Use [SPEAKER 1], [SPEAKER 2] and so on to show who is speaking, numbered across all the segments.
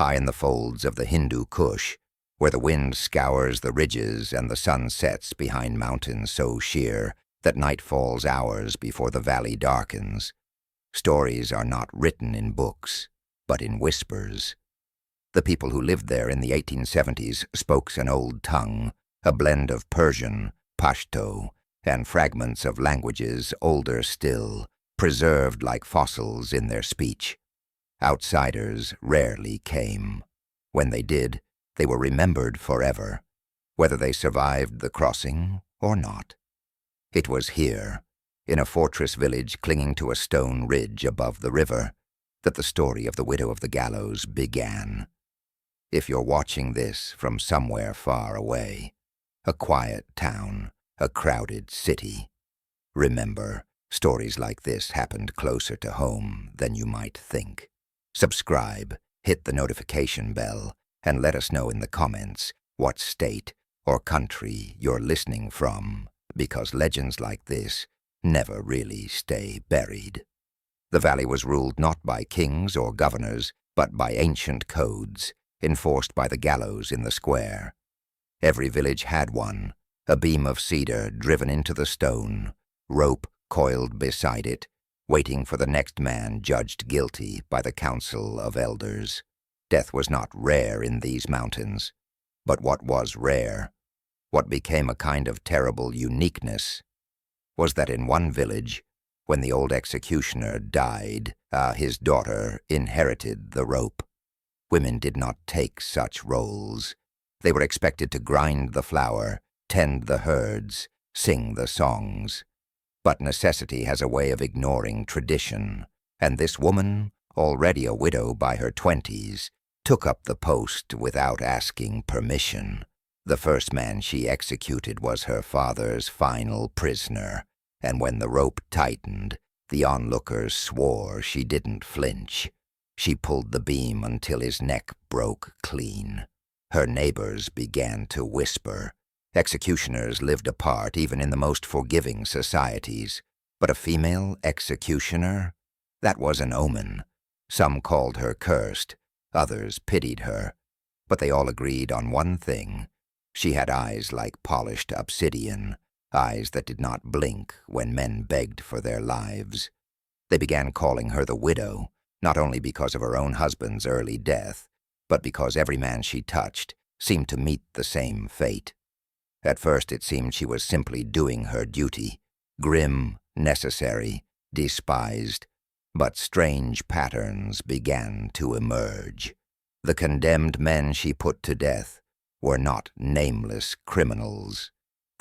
[SPEAKER 1] high in the folds of the Hindu Kush, where the wind scours the ridges and the sun sets behind mountains so sheer that night falls hours before the valley darkens. Stories are not written in books, but in whispers. The people who lived there in the 1870s spoke an old tongue, a blend of Persian, Pashto, and fragments of languages older still, preserved like fossils in their speech. Outsiders rarely came. When they did, they were remembered forever, whether they survived the crossing or not. It was here, in a fortress village clinging to a stone ridge above the river, that the story of the widow of the Gallows began. If you're watching this from somewhere far away, a quiet town, a crowded city, remember, stories like this happened closer to home than you might think. Subscribe, hit the notification bell, and let us know in the comments what state or country you're listening from, because legends like this never really stay buried. The valley was ruled not by kings or governors, but by ancient codes, enforced by the gallows in the square. Every village had one, a beam of cedar driven into the stone, rope coiled beside it, waiting for the next man judged guilty by the council of elders. Death was not rare in these mountains, but what was rare, what became a kind of terrible uniqueness, was that in one village, when the old executioner died, his daughter inherited the rope. Women did not take such roles. They were expected to grind the flour, tend the herds, sing the songs. But necessity has a way of ignoring tradition, and this woman, already a widow by her 20s, took up the post without asking permission. The first man she executed was her father's final prisoner, and when the rope tightened, the onlookers swore she didn't flinch. She pulled the beam until his neck broke clean. Her neighbors began to whisper. Executioners lived apart even in the most forgiving societies, but a female executioner? That was an omen. Some called her cursed, others pitied her, but they all agreed on one thing. She had eyes like polished obsidian, eyes that did not blink when men begged for their lives. They began calling her the widow, not only because of her own husband's early death, but because every man she touched seemed to meet the same fate. At first it seemed she was simply doing her duty, grim, necessary, despised, but strange patterns began to emerge. The condemned men she put to death were not nameless criminals.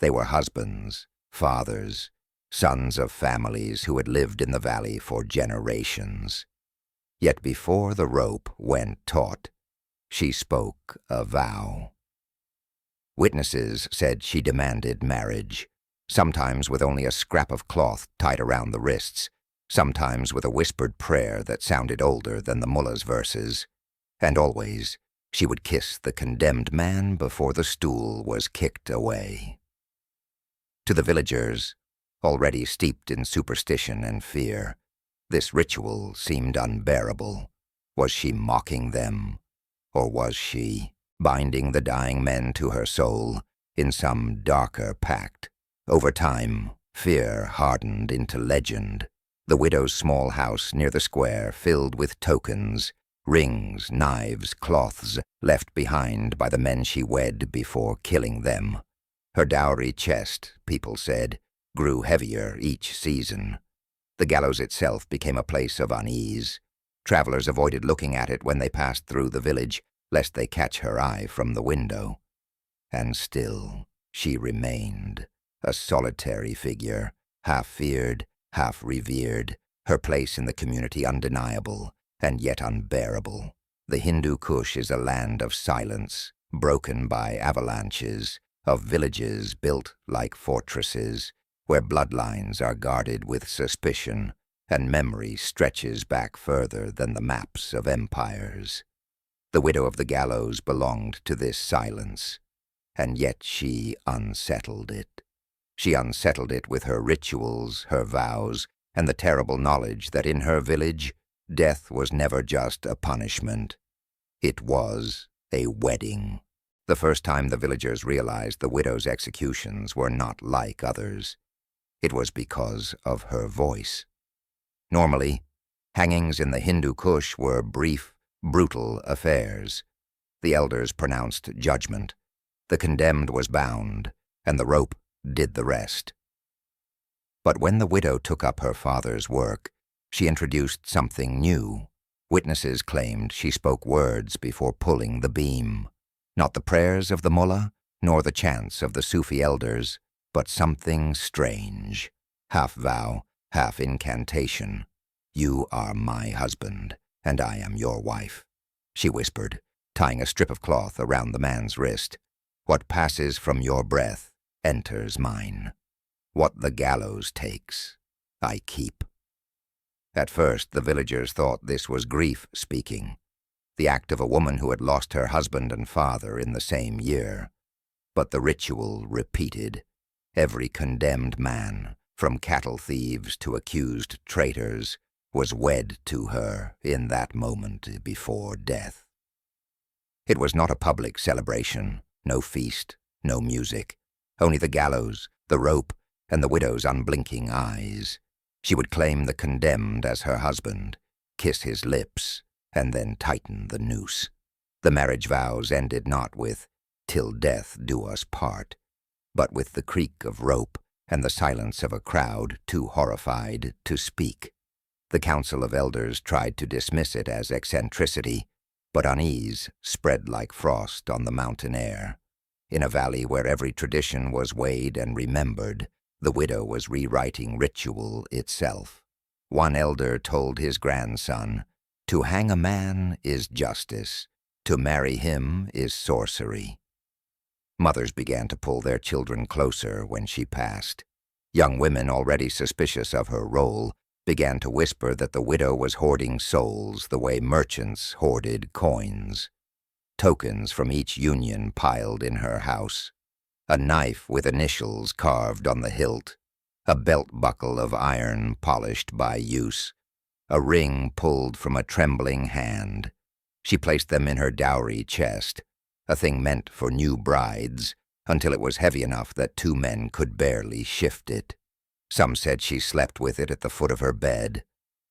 [SPEAKER 1] They were husbands, fathers, sons of families who had lived in the valley for generations. Yet before the rope went taut, she spoke a vow. Witnesses said she demanded marriage, sometimes with only a scrap of cloth tied around the wrists, sometimes with a whispered prayer that sounded older than the mullah's verses, and always she would kiss the condemned man before the stool was kicked away. To the villagers, already steeped in superstition and fear, this ritual seemed unbearable. Was she mocking them, or was she binding the dying men to her soul in some darker pact? Over time, fear hardened into legend. The widow's small house near the square filled with tokens, rings, knives, cloths left behind by the men she wed before killing them. Her dowry chest, people said, grew heavier each season. The gallows itself became a place of unease. Travelers avoided looking at it when they passed through the village, lest they catch her eye from the window. And still she remained, a solitary figure, half feared, half revered, her place in the community undeniable, and yet unbearable. The Hindu Kush is a land of silence, broken by avalanches, of villages built like fortresses, where bloodlines are guarded with suspicion, and memory stretches back further than the maps of empires. The widow of the Gallows belonged to this silence, and yet she unsettled it. She unsettled it with her rituals, her vows, and the terrible knowledge that in her village, death was never just a punishment. It was a wedding. The first time the villagers realized the widow's executions were not like others. It was because of her voice. Normally, hangings in the Hindu Kush were brief, brutal affairs. The elders pronounced judgment. The condemned was bound, and the rope did the rest. But when the widow took up her father's work, she introduced something new. Witnesses claimed she spoke words before pulling the beam. Not the prayers of the mullah, nor the chants of the Sufi elders, but something strange. Half vow, half incantation. "You are my husband, and I am your wife," she whispered, tying a strip of cloth around the man's wrist. "What passes from your breath enters mine. What the gallows takes, I keep." At first, the villagers thought this was grief speaking, the act of a woman who had lost her husband and father in the same year. But the ritual repeated. Every condemned man, from cattle thieves to accused traitors, was wed to her in that moment before death. It was not a public celebration, no feast, no music, only the gallows, the rope, and the widow's unblinking eyes. She would claim the condemned as her husband, kiss his lips, and then tighten the noose. The marriage vows ended not with "till death do us part," but with the creak of rope and the silence of a crowd too horrified to speak. The council of elders tried to dismiss it as eccentricity, but unease spread like frost on the mountain air. In a valley where every tradition was weighed and remembered, the widow was rewriting ritual itself. One elder told his grandson, "To hang a man is justice, to marry him is sorcery." Mothers began to pull their children closer when she passed. Young women, already suspicious of her role, began to whisper that the widow was hoarding souls the way merchants hoarded coins. Tokens from each union piled in her house. A knife with initials carved on the hilt, a belt buckle of iron polished by use, a ring pulled from a trembling hand. She placed them in her dowry chest, a thing meant for new brides, until it was heavy enough that two men could barely shift it. Some said she slept with it at the foot of her bed.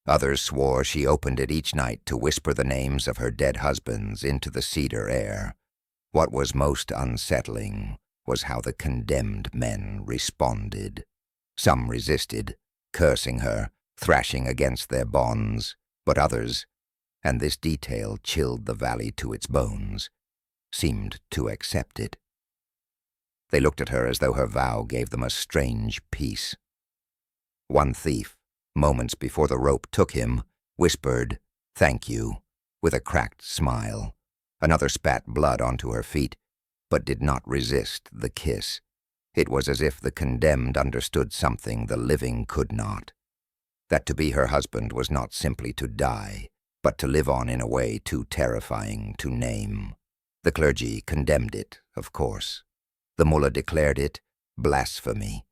[SPEAKER 1] Others swore she opened it each night to whisper the names of her dead husbands into the cedar air. What was most unsettling was how the condemned men responded. Some resisted, cursing her, thrashing against their bonds, but others, and this detail chilled the valley to its bones, seemed to accept it. They looked at her as though her vow gave them a strange peace. One thief, moments before the rope took him, whispered, "Thank you," with a cracked smile. Another spat blood onto her feet, but did not resist the kiss. It was as if the condemned understood something the living could not. That to be her husband was not simply to die, but to live on in a way too terrifying to name. The clergy condemned it, of course. The mullah declared it blasphemy.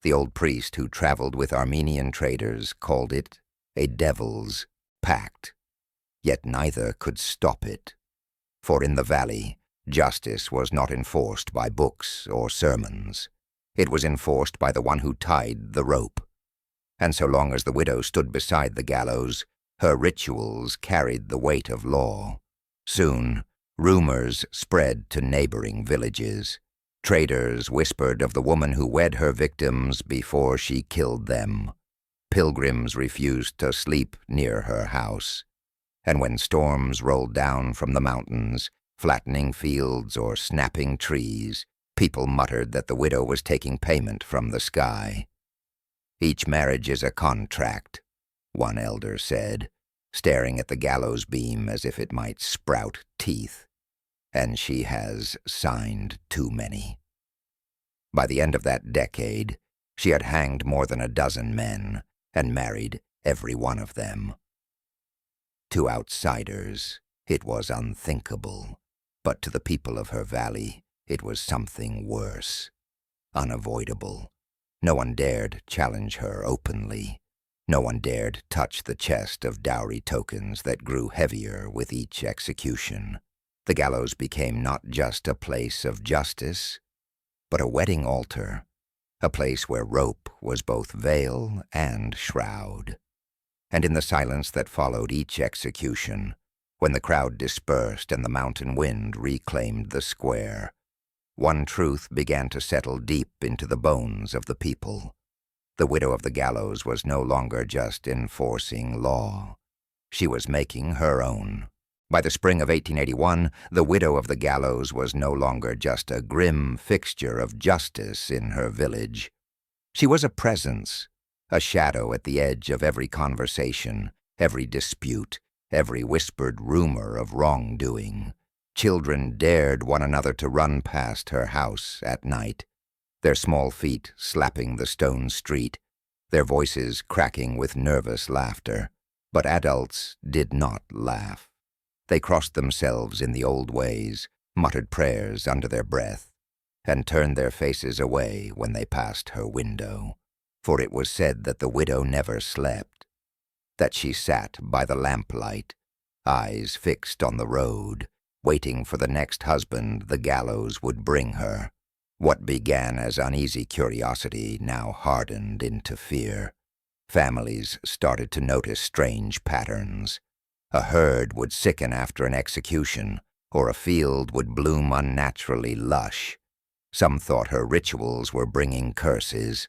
[SPEAKER 1] The old priest who traveled with Armenian traders called it a devil's pact. Yet neither could stop it. For in the valley, justice was not enforced by books or sermons. It was enforced by the one who tied the rope. And so long as the widow stood beside the gallows, her rituals carried the weight of law. Soon, rumors spread to neighboring villages. Traders whispered of the woman who wed her victims before she killed them. Pilgrims refused to sleep near her house. And when storms rolled down from the mountains, flattening fields or snapping trees, people muttered that the widow was taking payment from the sky. "Each marriage is a contract," one elder said, staring at the gallows beam as if it might sprout teeth. "And she has signed too many." By the end of that decade, she had hanged more than a dozen men and married every one of them. To outsiders, it was unthinkable, but to the people of her valley, it was something worse, unavoidable. No one dared challenge her openly. No one dared touch the chest of dowry tokens that grew heavier with each execution. The gallows became not just a place of justice, but a wedding altar, a place where rope was both veil and shroud. And in the silence that followed each execution, when the crowd dispersed and the mountain wind reclaimed the square, one truth began to settle deep into the bones of the people. The widow of the gallows was no longer just enforcing law. She was making her own. By the spring of 1881, the widow of the gallows was no longer just a grim fixture of justice in her village. She was a presence, a shadow at the edge of every conversation, every dispute, every whispered rumor of wrongdoing. Children dared one another to run past her house at night, their small feet slapping the stone street, their voices cracking with nervous laughter. But adults did not laugh. They crossed themselves in the old ways, muttered prayers under their breath, and turned their faces away when they passed her window. For it was said that the widow never slept, that she sat by the lamplight, eyes fixed on the road, waiting for the next husband the gallows would bring her. What began as uneasy curiosity now hardened into fear. Families started to notice strange patterns. A herd would sicken after an execution, or a field would bloom unnaturally lush. Some thought her rituals were bringing curses.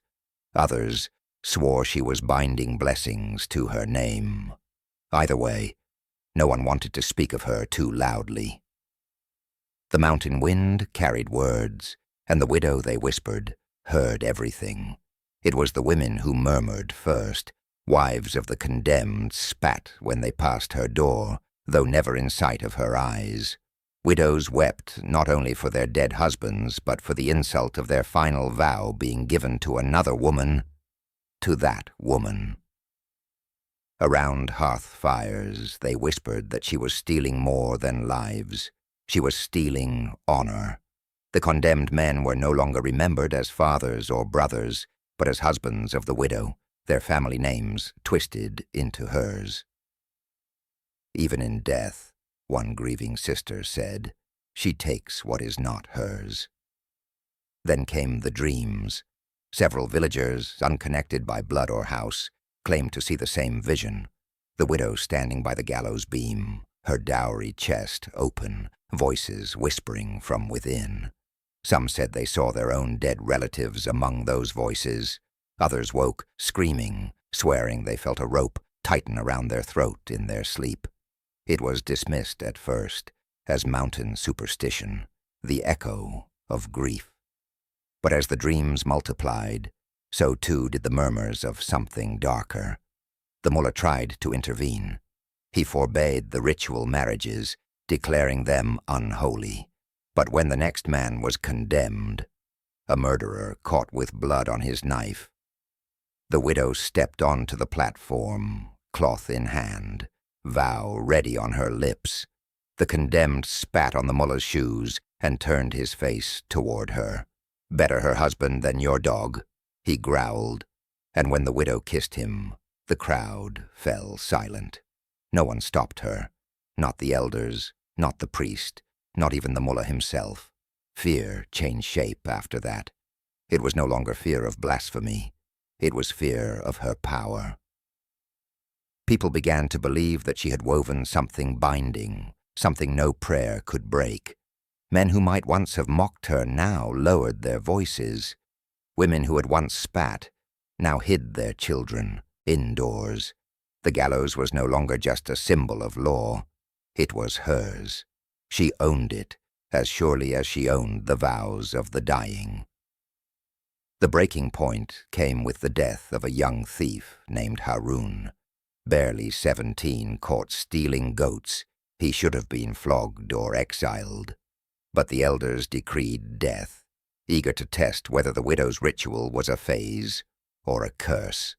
[SPEAKER 1] Others swore she was binding blessings to her name. Either way, no one wanted to speak of her too loudly. The mountain wind carried words, and the widow, they whispered, heard everything. It was the women who murmured first. Wives of the condemned spat when they passed her door, though never in sight of her eyes. Widows wept not only for their dead husbands, but for the insult of their final vow being given to another woman, to that woman. Around hearth fires, they whispered that she was stealing more than lives. She was stealing honor. The condemned men were no longer remembered as fathers or brothers, but as husbands of the widow, their family names twisted into hers. Even in death, one grieving sister said, she takes what is not hers. Then came the dreams. Several villagers, unconnected by blood or house, claimed to see the same vision. The widow standing by the gallows beam, her dowry chest open, voices whispering from within. Some said they saw their own dead relatives among those voices. Others woke, screaming, swearing they felt a rope tighten around their throat in their sleep. It was dismissed at first as mountain superstition, the echo of grief. But as the dreams multiplied, so too did the murmurs of something darker. The mullah tried to intervene. He forbade the ritual marriages, declaring them unholy. But when the next man was condemned, a murderer caught with blood on his knife, the widow stepped onto the platform, cloth in hand, vow ready on her lips. The condemned spat on the mullah's shoes and turned his face toward her. "Better her husband than your dog," he growled, and when the widow kissed him, the crowd fell silent. No one stopped her, not the elders, not the priest, not even the mullah himself. Fear changed shape after that. It was no longer fear of blasphemy. It was fear of her power. People began to believe that she had woven something binding, something no prayer could break. Men who might once have mocked her now lowered their voices. Women who had once spat now hid their children indoors. The gallows was no longer just a symbol of law. It was hers. She owned it as surely as she owned the vows of the dying. The breaking point came with the death of a young thief named Harun. Barely 17, caught stealing goats, he should have been flogged or exiled. But the elders decreed death, eager to test whether the widow's ritual was a phase or a curse.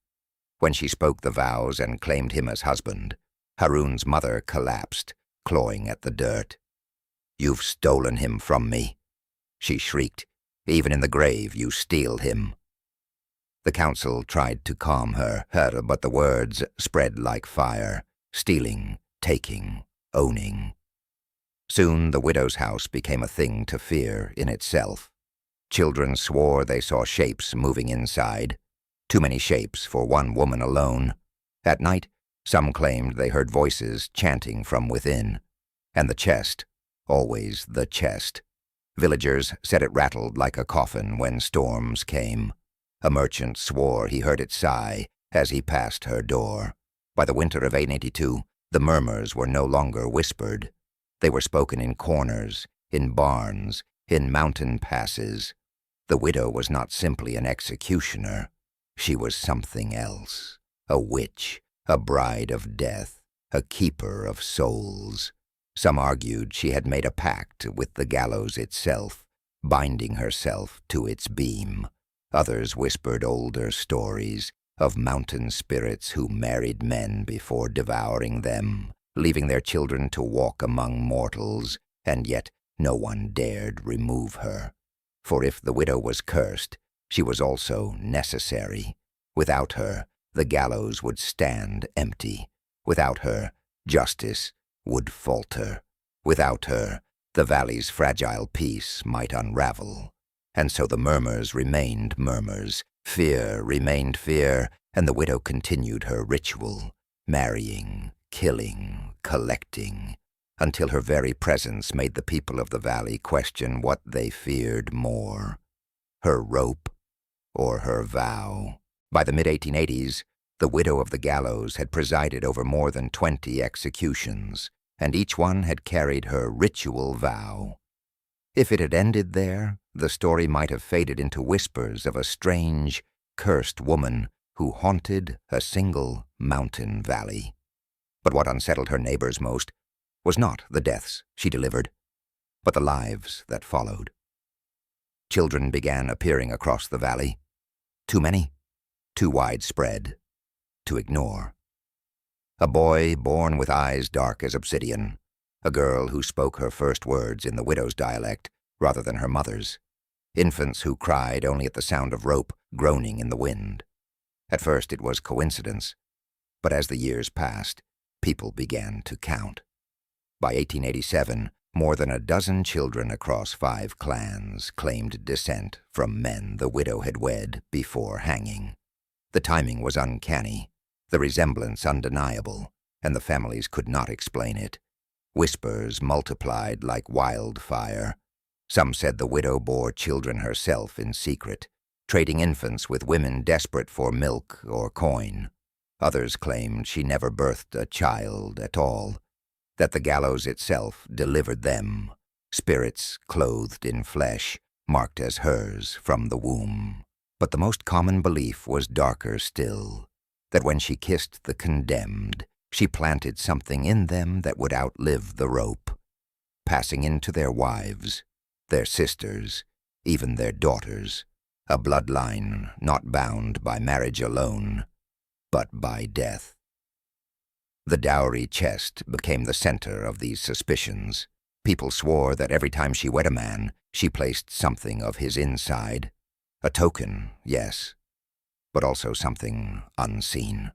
[SPEAKER 1] When she spoke the vows and claimed him as husband, Harun's mother collapsed, clawing at the dirt. "You've stolen him from me," she shrieked. "Even in the grave you steal him." The council tried to calm her, but the words spread like fire, stealing, taking, owning. Soon the widow's house became a thing to fear in itself. Children swore they saw shapes moving inside, too many shapes for one woman alone. At night, some claimed they heard voices chanting from within. And the chest, always the chest. Villagers said it rattled like a coffin when storms came. A merchant swore he heard it sigh as he passed her door. By the winter of 1882, the murmurs were no longer whispered. They were spoken in corners, in barns, in mountain passes. The widow was not simply an executioner. She was something else. A witch, a bride of death, a keeper of souls. Some argued she had made a pact with the gallows itself, binding herself to its beam. Others whispered older stories of mountain spirits who married men before devouring them, leaving their children to walk among mortals, and yet no one dared remove her. For if the widow was cursed, she was also necessary. Without her, the gallows would stand empty. Without her, justice would falter. Without her, the valley's fragile peace might unravel. And so the murmurs remained murmurs, fear remained fear, and the widow continued her ritual, marrying, killing, collecting, until her very presence made the people of the valley question what they feared more, her rope or her vow. By the mid-1880s, the widow of the gallows had presided over more than 20 executions, and each one had carried her ritual vow. If it had ended there, the story might have faded into whispers of a strange, cursed woman who haunted a single mountain valley. But what unsettled her neighbors most was not the deaths she delivered, but the lives that followed. Children began appearing across the valley. Too many, too widespread, to ignore. A boy born with eyes dark as obsidian, a girl who spoke her first words in the widow's dialect rather than her mother's, infants who cried only at the sound of rope groaning in the wind. At first it was coincidence, but as the years passed, people began to count. By 1887, more than a dozen children across 5 clans claimed descent from men the widow had wed before hanging. The timing was uncanny, the resemblance undeniable, and the families could not explain it. Whispers multiplied like wildfire. Some said the widow bore children herself in secret, trading infants with women desperate for milk or coin. Others claimed she never birthed a child at all, that the gallows itself delivered them, spirits clothed in flesh, marked as hers from the womb. But the most common belief was darker still, that when she kissed the condemned, she planted something in them that would outlive the rope, passing into their wives, their sisters, even their daughters, a bloodline not bound by marriage alone, but by death. The dowry chest became the center of these suspicions. People swore that every time she wed a man, she placed something of his inside. A token, yes, but also something unseen.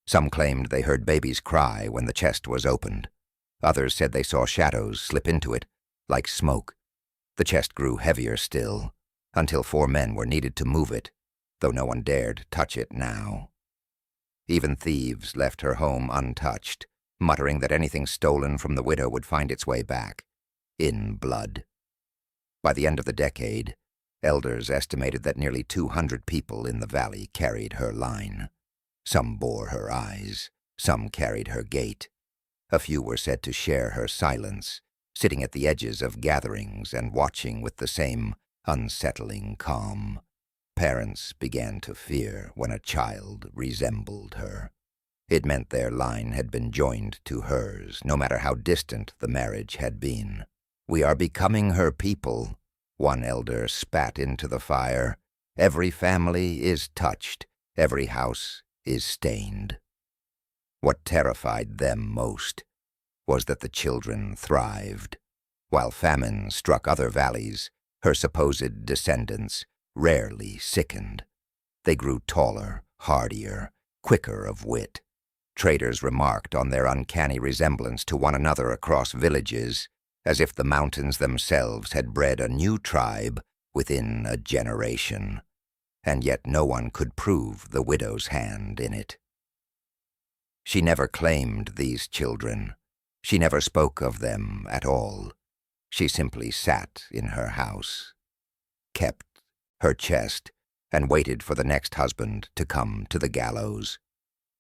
[SPEAKER 1] Some claimed they heard babies cry when the chest was opened. Others said they saw shadows slip into it, like smoke. The chest grew heavier still, until 4 men were needed to move it, though no one dared touch it now. Even thieves left her home untouched, muttering that anything stolen from the widow would find its way back, in blood. By the end of the decade, elders estimated that nearly 200 people in the valley carried her line. Some bore her eyes, some carried her gait. A few were said to share her silence, sitting at the edges of gatherings and watching with the same unsettling calm. Parents began to fear when a child resembled her. It meant their line had been joined to hers, no matter how distant the marriage had been. "We are becoming her people," one elder spat into the fire. "Every family is touched, every house is stained." What terrified them most was that the children thrived. While famine struck other valleys, her supposed descendants rarely sickened. They grew taller, hardier, quicker of wit. Traders remarked on their uncanny resemblance to one another across villages, as if the mountains themselves had bred a new tribe within a generation, and yet no one could prove the widow's hand in it. She never claimed these children. She never spoke of them at all. She simply sat in her house, kept her chest, and waited for the next husband to come to the gallows.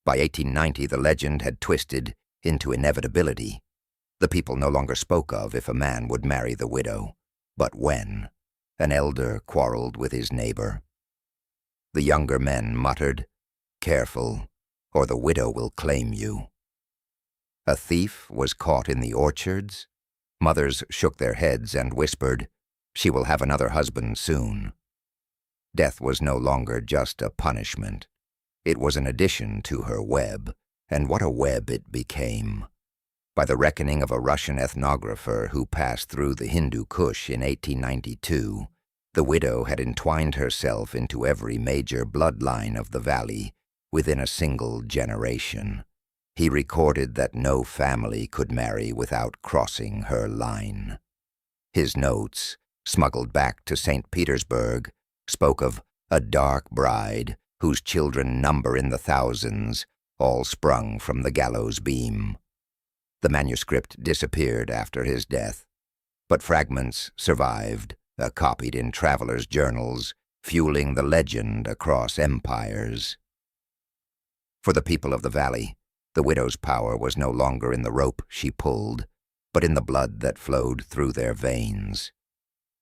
[SPEAKER 1] By 1890, the legend had twisted into inevitability. The people no longer spoke of if a man would marry the widow, but when an elder quarreled with his neighbor. The younger men muttered, "Careful, or the widow will claim you." A thief was caught in the orchards. Mothers shook their heads and whispered, "She will have another husband soon." Death was no longer just a punishment. It was an addition to her web, and what a web it became. By the reckoning of a Russian ethnographer who passed through the Hindu Kush in 1892, the widow had entwined herself into every major bloodline of the valley within a single generation. He recorded that no family could marry without crossing her line. His notes, smuggled back to St. Petersburg, spoke of a dark bride whose children number in the thousands, all sprung from the gallows beam. The manuscript disappeared after his death, but fragments survived, copied in travelers' journals, fueling the legend across empires. For the people of the valley, the widow's power was no longer in the rope she pulled, but in the blood that flowed through their veins.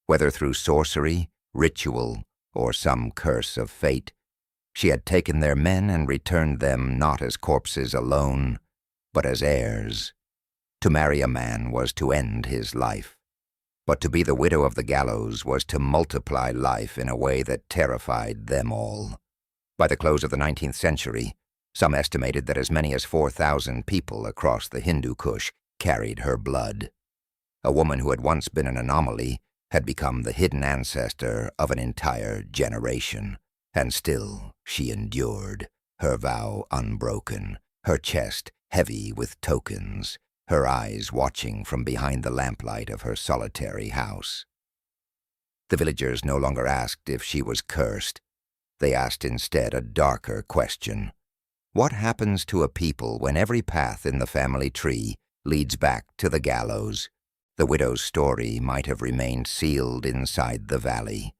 [SPEAKER 1] Whether through sorcery, ritual, or some curse of fate, she had taken their men and returned them not as corpses alone, but as heirs. To marry a man was to end his life, but to be the widow of the gallows was to multiply life in a way that terrified them all. By the close of the 19th century, some estimated that as many as 4,000 people across the Hindu Kush carried her blood. A woman who had once been an anomaly had become the hidden ancestor of an entire generation, and still she endured, her vow unbroken, her chest heavy with tokens, her eyes watching from behind the lamplight of her solitary house. The villagers no longer asked if she was cursed. They asked instead a darker question. What happens to a people when every path in the family tree leads back to the gallows? The widow's story might have remained sealed inside the valley,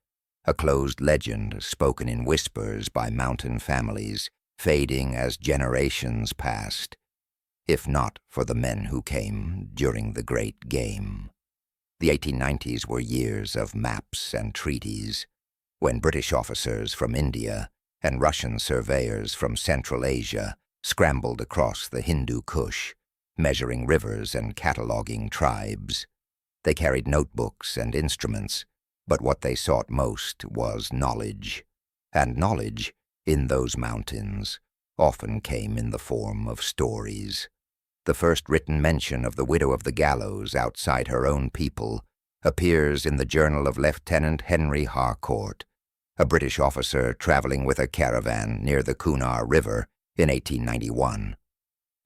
[SPEAKER 1] a closed legend spoken in whispers by mountain families, fading as generations passed, if not for the men who came during the Great Game. The 1890s were years of maps and treaties, when British officers from India and Russian surveyors from Central Asia scrambled across the Hindu Kush, measuring rivers and cataloging tribes. They carried notebooks and instruments, but what they sought most was knowledge. And knowledge, in those mountains, often came in the form of stories. The first written mention of the widow of the gallows outside her own people appears in the journal of Lieutenant Henry Harcourt, a British officer traveling with a caravan near the Kunar River in 1891.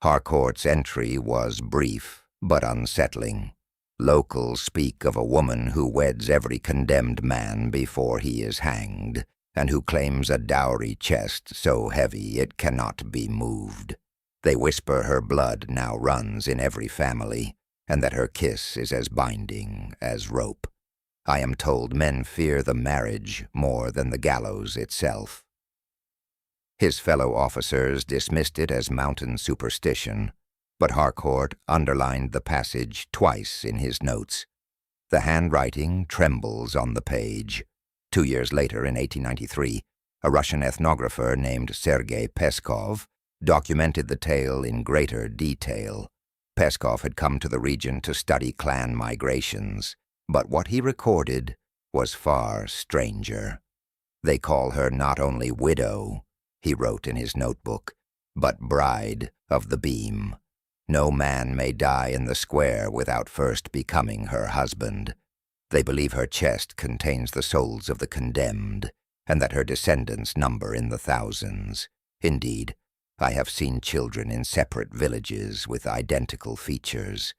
[SPEAKER 1] Harcourt's entry was brief but unsettling. Locals speak of a woman who weds every condemned man before he is hanged, and who claims a dowry chest so heavy it cannot be moved. They whisper her blood now runs in every family, and that her kiss is as binding as rope. I am told men fear the marriage more than the gallows itself. His fellow officers dismissed it as mountain superstition, but Harcourt underlined the passage twice in his notes. The handwriting trembles on the page. 2 years later, in 1893, a Russian ethnographer named Sergei Peskov documented the tale in greater detail. Peskov had come to the region to study clan migrations, but what he recorded was far stranger. They call her not only widow, he wrote in his notebook, but bride of the beam. No man may die in the square without first becoming her husband. They believe her chest contains the souls of the condemned, and that her descendants number in the thousands. Indeed, I have seen children in separate villages with identical features,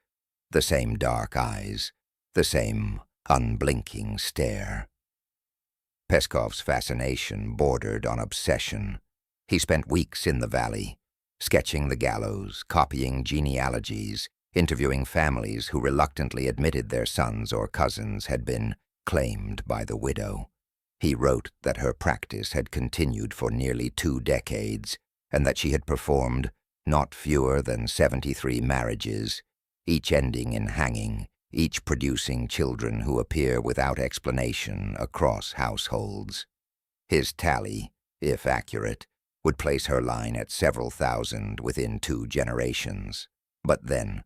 [SPEAKER 1] the same dark eyes, the same unblinking stare. Peskov's fascination bordered on obsession. He spent weeks in the valley, sketching the Gallows, copying genealogies, interviewing families who reluctantly admitted their sons or cousins had been claimed by the widow. He wrote that her practice had continued for nearly 2 decades, and that she had performed not fewer than 73 marriages, each ending in hanging, each producing children who appear without explanation across households. His tally, if accurate, would place her line at several thousand within 2 generations. But then,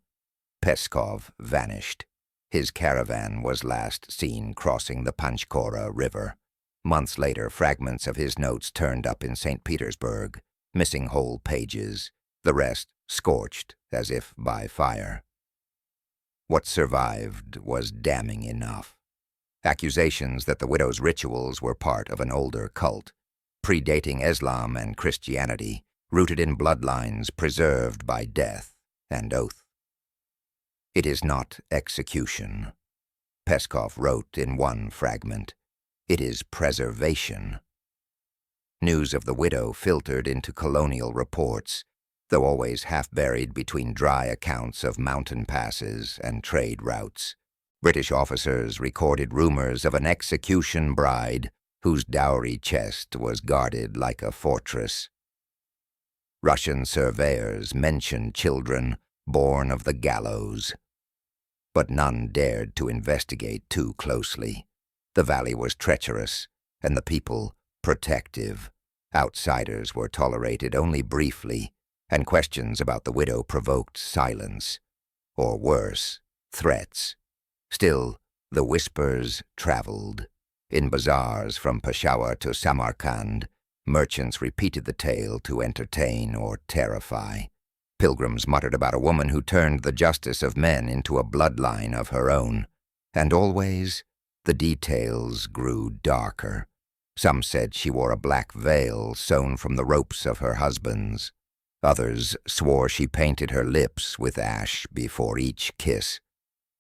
[SPEAKER 1] Peskov vanished. His caravan was last seen crossing the Panchkora River. Months later, fragments of his notes turned up in St. Petersburg, missing whole pages, the rest scorched as if by fire. What survived was damning enough. Accusations that the widow's rituals were part of an older cult, predating Islam and Christianity, rooted in bloodlines preserved by death and oath. It is not execution, Peskov wrote in one fragment. It is preservation. News of the widow filtered into colonial reports, though always half-buried between dry accounts of mountain passes and trade routes. British officers recorded rumors of an execution bride whose dowry chest was guarded like a fortress. Russian surveyors mentioned children born of the gallows. But none dared to investigate too closely. The valley was treacherous, and the people protective. Outsiders were tolerated only briefly, and questions about the widow provoked silence, or worse, threats. Still, the whispers traveled. In bazaars from Peshawar to Samarkand, merchants repeated the tale to entertain or terrify. Pilgrims muttered about a woman who turned the justice of men into a bloodline of her own, and always the details grew darker. Some said she wore a black veil sewn from the ropes of her husbands. Others swore she painted her lips with ash before each kiss.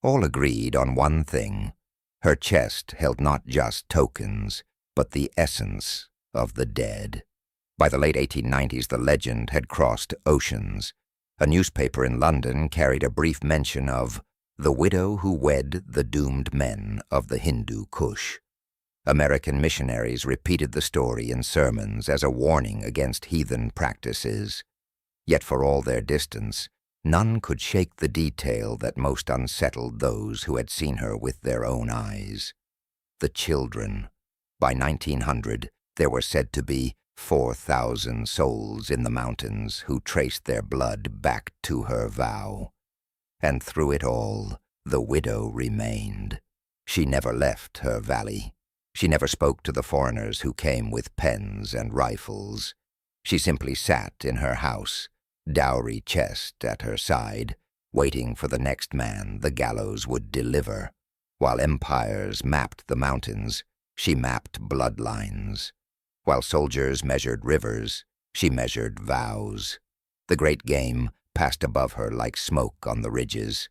[SPEAKER 1] All agreed on one thing. Her chest held not just tokens, but the essence of the dead. By the late 1890s, the legend had crossed oceans. A newspaper in London carried a brief mention of the widow who wed the doomed men of the Hindu Kush. American missionaries repeated the story in sermons as a warning against heathen practices. Yet for all their distance, none could shake the detail that most unsettled those who had seen her with their own eyes. The children. By 1900, there were said to be 4,000 souls in the mountains who traced their blood back to her vow. And through it all, the widow remained. She never left her valley. She never spoke to the foreigners who came with pens and rifles. She simply sat in her house, dowry chest at her side, waiting for the next man the gallows would deliver. While empires mapped the mountains, she mapped bloodlines. While soldiers measured rivers, she measured vows. The great game passed above her like smoke on the ridges.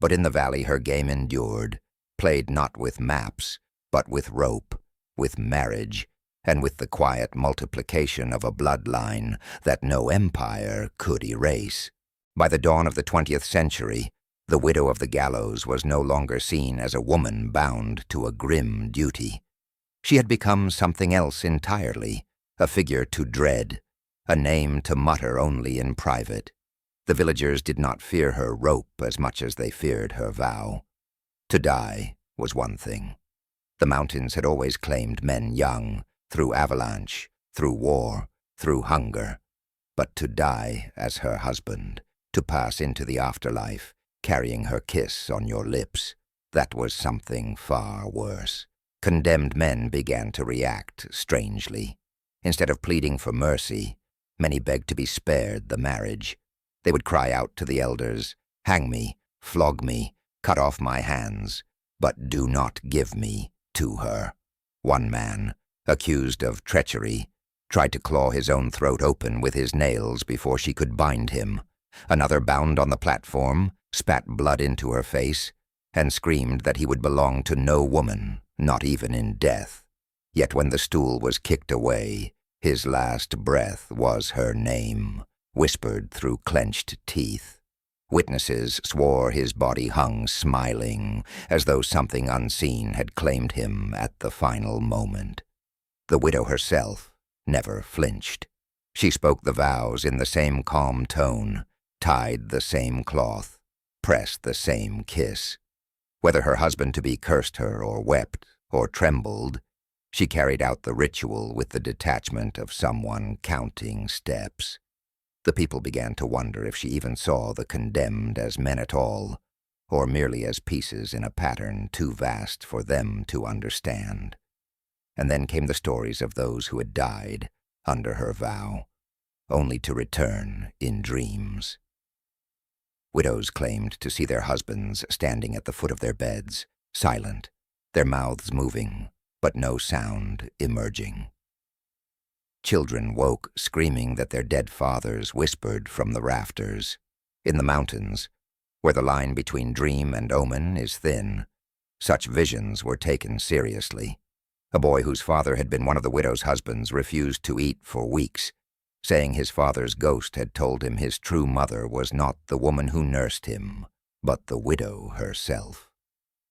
[SPEAKER 1] But in the valley her game endured, played not with maps, but with rope, with marriage, and with the quiet multiplication of a bloodline that no empire could erase. By the dawn of the 20th century, the widow of the gallows was no longer seen as a woman bound to a grim duty. She had become something else entirely, a figure to dread, a name to mutter only in private. The villagers did not fear her rope as much as they feared her vow. To die was one thing. The mountains had always claimed men young, through avalanche, through war, through hunger. But to die as her husband, to pass into the afterlife, carrying her kiss on your lips, that was something far worse. Condemned men began to react strangely. Instead of pleading for mercy, many begged to be spared the marriage. They would cry out to the elders, "Hang me, flog me, cut off my hands, but do not give me to her." One man, accused of treachery, tried to claw his own throat open with his nails before she could bind him. Another bound on the platform, spat blood into her face, and screamed that he would belong to no woman, not even in death. Yet when the stool was kicked away, his last breath was her name, whispered through clenched teeth. Witnesses swore his body hung smiling, as though something unseen had claimed him at the final moment. The widow herself never flinched. She spoke the vows in the same calm tone, tied the same cloth, pressed the same kiss. Whether her husband to be cursed her or wept or trembled, she carried out the ritual with the detachment of someone counting steps. The people began to wonder if she even saw the condemned as men at all, or merely as pieces in a pattern too vast for them to understand. And then came the stories of those who had died under her vow, only to return in dreams. Widows claimed to see their husbands standing at the foot of their beds, silent, their mouths moving, but no sound emerging. Children woke screaming that their dead fathers whispered from the rafters. In the mountains, where the line between dream and omen is thin, such visions were taken seriously. A boy whose father had been one of the widow's husbands refused to eat for weeks, saying his father's ghost had told him his true mother was not the woman who nursed him, but the widow herself.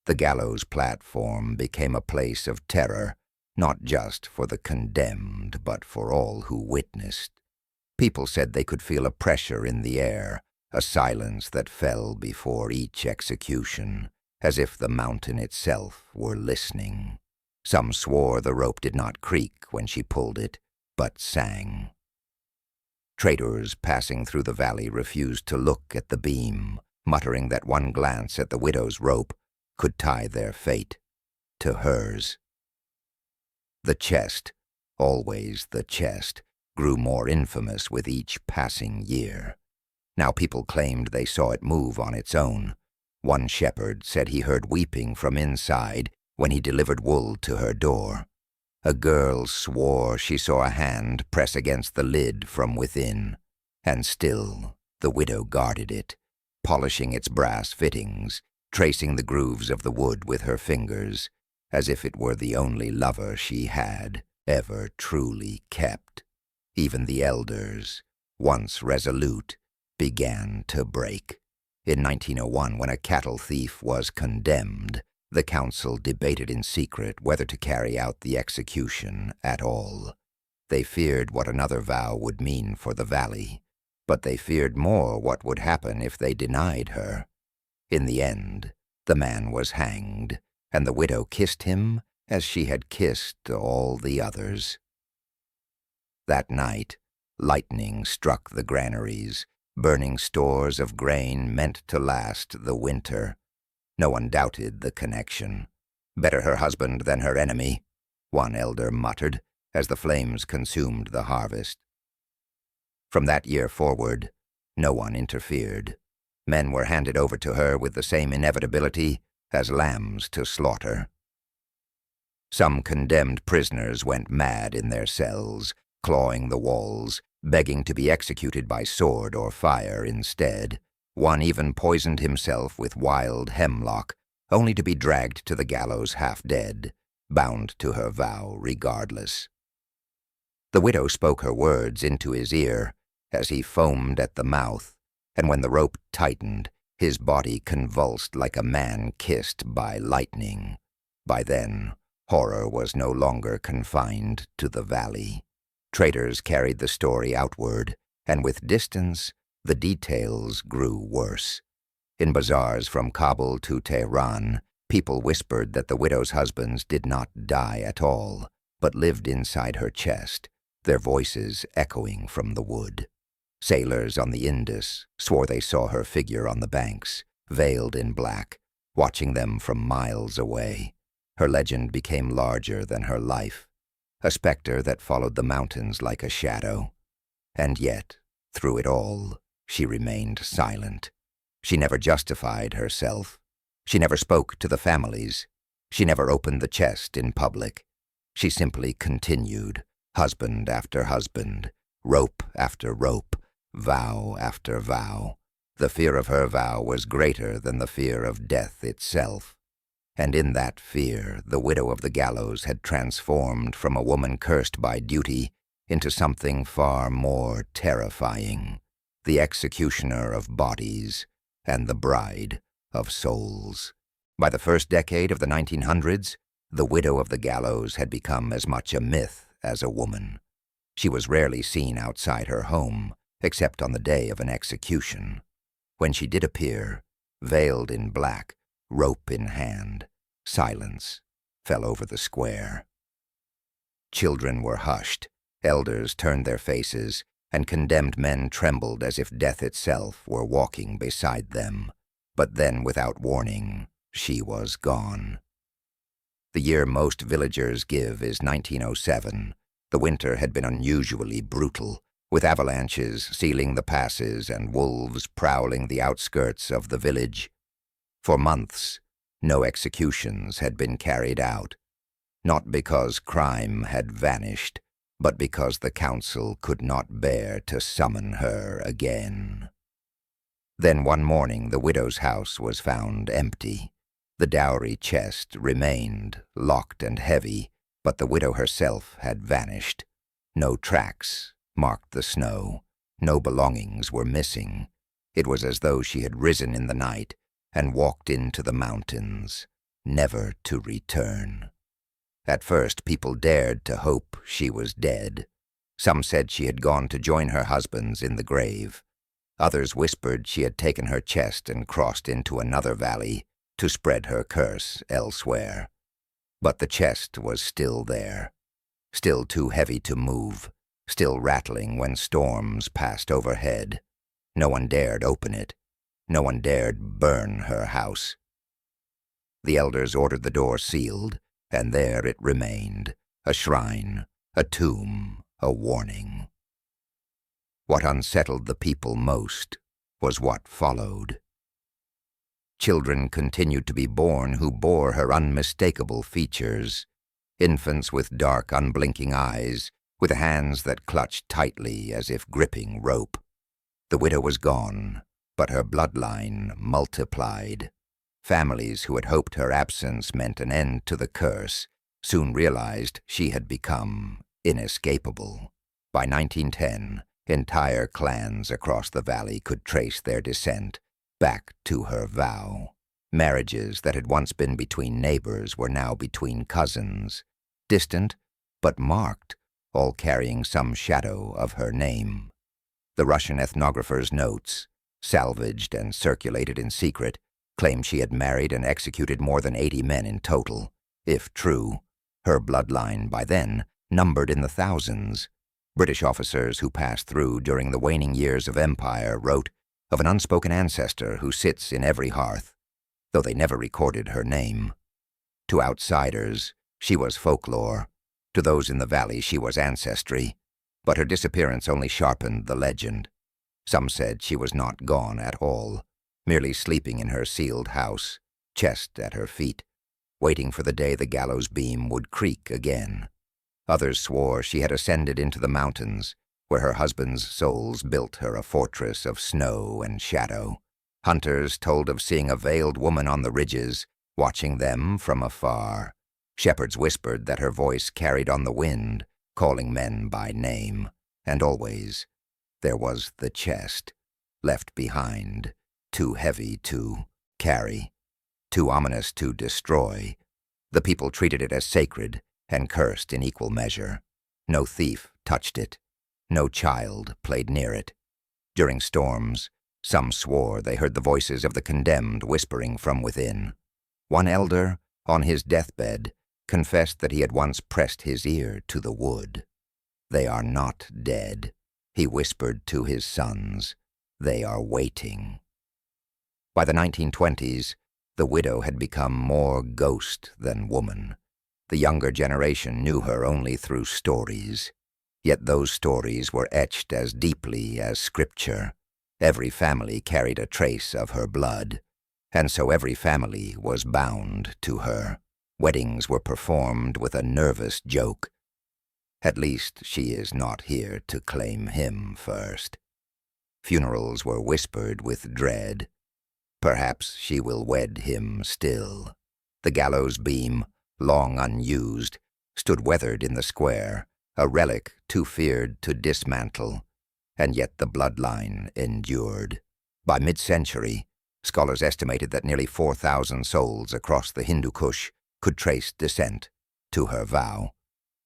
[SPEAKER 1] The gallows platform became a place of terror, not just for the condemned, but for all who witnessed. People said they could feel a pressure in the air, a silence that fell before each execution, as if the mountain itself were listening. Some swore the rope did not creak when she pulled it, but sang. Traders passing through the valley refused to look at the beam, muttering that one glance at the widow's rope could tie their fate to hers. The chest, always the chest, grew more infamous with each passing year. Now people claimed they saw it move on its own. One shepherd said he heard weeping from inside when he delivered wool to her door. A girl swore she saw a hand press against the lid from within, and still the widow guarded it, polishing its brass fittings, tracing the grooves of the wood with her fingers, as if it were the only lover she had ever truly kept. Even the elders, once resolute, began to break. In 1901, when a cattle thief was condemned, the council debated in secret whether to carry out the execution at all. They feared what another vow would mean for the valley, but they feared more what would happen if they denied her. In the end, the man was hanged, and the widow kissed him as she had kissed all the others. That night, lightning struck the granaries, burning stores of grain meant to last the winter. No one doubted the connection. Better her husband than her enemy, one elder muttered, as the flames consumed the harvest. From that year forward, no one interfered. Men were handed over to her with the same inevitability as lambs to slaughter. Some condemned prisoners went mad in their cells, clawing the walls, begging to be executed by sword or fire instead. One even poisoned himself with wild hemlock, only to be dragged to the gallows half dead, bound to her vow regardless. The widow spoke her words into his ear as he foamed at the mouth, and when the rope tightened, his body convulsed like a man kissed by lightning. By then, horror was no longer confined to the valley. Traders carried the story outward, and with distance, the details grew worse. In bazaars from Kabul to Tehran, people whispered that the widow's husbands did not die at all, but lived inside her chest, their voices echoing from the wood. Sailors on the Indus swore they saw her figure on the banks, veiled in black, watching them from miles away. Her legend became larger than her life, a specter that followed the mountains like a shadow. And yet, through it all, she remained silent. She never justified herself. She never spoke to the families. She never opened the chest in public. She simply continued, husband after husband, rope after rope, vow after vow. The fear of her vow was greater than the fear of death itself. And in that fear, the widow of the gallows had transformed from a woman cursed by duty into something far more terrifying, the executioner of bodies and the bride of souls. By the first decade of the 1900s, the widow of the gallows had become as much a myth as a woman. She was rarely seen outside her home, except on the day of an execution. When she did appear, veiled in black, rope in hand, silence fell over the square. Children were hushed, elders turned their faces, and condemned men trembled as if death itself were walking beside them. But then, without warning, she was gone. The year most villagers give is 1907. The winter had been unusually brutal, with avalanches sealing the passes and wolves prowling the outskirts of the village. For months, no executions had been carried out, not because crime had vanished, but because the council could not bear to summon her again. Then one morning the widow's house was found empty. The dowry chest remained, locked and heavy, but the widow herself had vanished. No tracks marked the snow. No belongings were missing. It was as though she had risen in the night and walked into the mountains, never to return. At first, people dared to hope she was dead. Some said she had gone to join her husbands in the grave. Others whispered she had taken her chest and crossed into another valley to spread her curse elsewhere. But the chest was still there, still too heavy to move, still rattling when storms passed overhead. No one dared open it. No one dared burn her house. The elders ordered the door sealed, and there it remained, a shrine, a tomb, a warning. What unsettled the people most was what followed. Children continued to be born who bore her unmistakable features, infants with dark, unblinking eyes, with hands that clutched tightly as if gripping rope. The widow was gone, but her bloodline multiplied. Families who had hoped her absence meant an end to the curse soon realized she had become inescapable. By 1910, entire clans across the valley could trace their descent back to her vow. Marriages that had once been between neighbors were now between cousins, distant but marked, all carrying some shadow of her name. The Russian ethnographer's notes, salvaged and circulated in secret, claimed she had married and executed more than 80 men in total. If true, her bloodline by then numbered in the thousands. British officers who passed through during the waning years of empire wrote of an unspoken ancestor who sits in every hearth, though they never recorded her name. To outsiders, she was folklore. To those in the valley, she was ancestry. But her disappearance only sharpened the legend. Some said she was not gone at all, merely sleeping in her sealed house, chest at her feet, waiting for the day the gallows beam would creak again. Others swore she had ascended into the mountains, where her husband's souls built her a fortress of snow and shadow. Hunters told of seeing a veiled woman on the ridges, watching them from afar. Shepherds whispered that her voice carried on the wind, calling men by name. And always, there was the chest, left behind, too heavy to carry, too ominous to destroy. The people treated it as sacred and cursed in equal measure. No thief touched it. No child played near it. During storms, some swore they heard the voices of the condemned whispering from within. One elder, on his deathbed, confessed that he had once pressed his ear to the wood. "They are not dead," he whispered to his sons. "They are waiting." By the 1920s, the widow had become more ghost than woman. The younger generation knew her only through stories. Yet those stories were etched as deeply as scripture. Every family carried a trace of her blood, and so every family was bound to her. Weddings were performed with a nervous joke. At least she is not here to claim him first. Funerals were whispered with dread. Perhaps she will wed him still. The gallows beam, long unused, stood weathered in the square, a relic too feared to dismantle, and yet the bloodline endured. By mid-century, scholars estimated that nearly 4,000 souls across the Hindu Kush could trace descent to her vow.